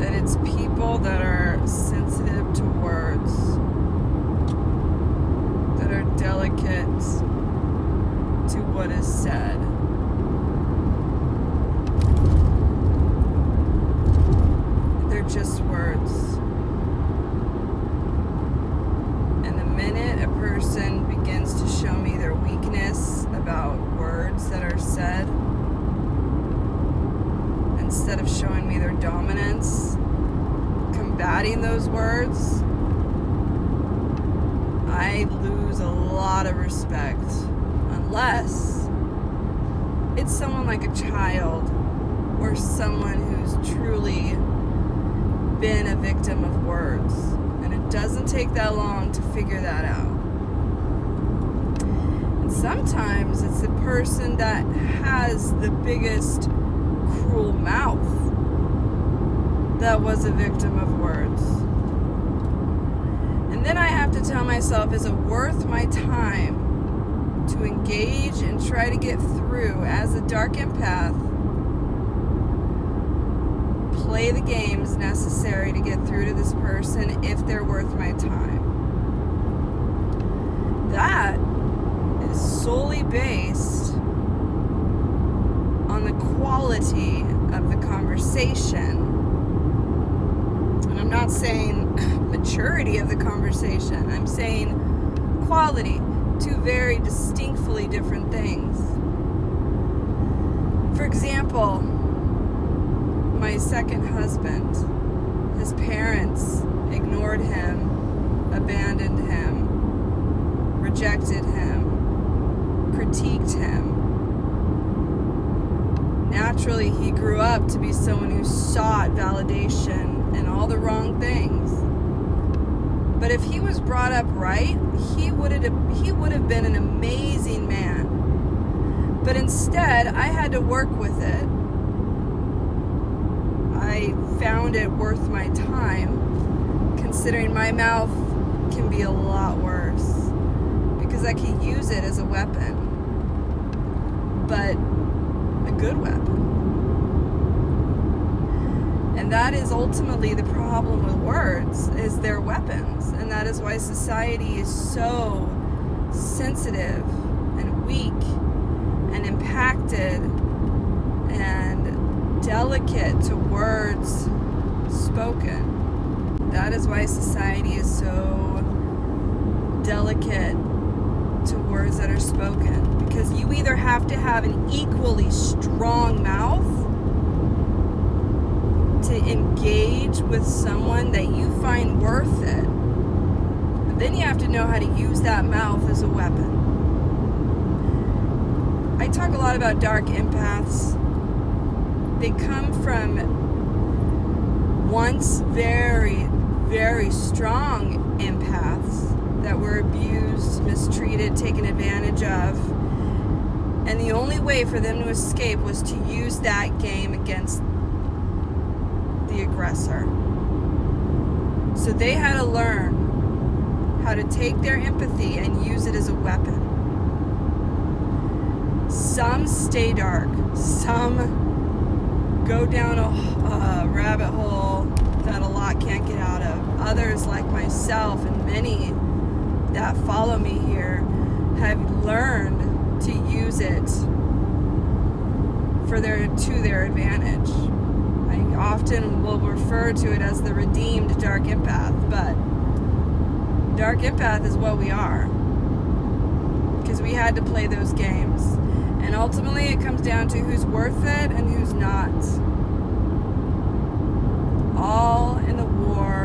that it's people that are sensitive to words, that are delicate to what is said. They're just words. And the minute a person begins to show me their weakness about words that are said, instead of showing me their dominance, combating those words, I lose a lot of respect. Unless it's someone like a child or someone who's truly been a victim of words. And it doesn't take that long to figure that out. And sometimes it's the person that has the biggest cruel mouth that was a victim of words. And then I have to tell myself, is it worth my time to engage and try to get through as a dark empath, play the games necessary to get through to this person if they're worth my time? That is solely based on the quality of the conversation. And I'm not saying maturity of the conversation. I'm saying quality. Two very distinctly different things. For example, my second husband, his parents ignored him, abandoned him, rejected him, critiqued him. Naturally, he grew up to be someone who sought validation and all the wrong things. But if he was brought up right, he would have been an amazing man. But instead, I had to work with it. I found it worth my time, considering my mouth can be a lot worse, because I can use it as a weapon, but a good weapon. And that is ultimately the problem with words, is they're weapons. And that is why society is so sensitive and weak and impacted and delicate to words spoken. That is why society is so delicate to words that are spoken. Because you either have to have an equally strong mouth to engage with someone that you find worth it, but then you have to know how to use that mouth as a weapon. I talk a lot about dark empaths. They come from once very, very strong empaths that were abused, mistreated, taken advantage of. And the only way for them to escape was to use that game against the aggressor. So they had to learn how to take their empathy and use it as a weapon. Some stay dark. Some go down a rabbit hole that a lot can't get out of. Others, like myself and many that follow me here, have learned to use it to their advantage. I often will refer to it as the redeemed dark empath, but dark empath is what we are, because we had to play those games. And ultimately it comes down to who's worth it and who's not. All in the war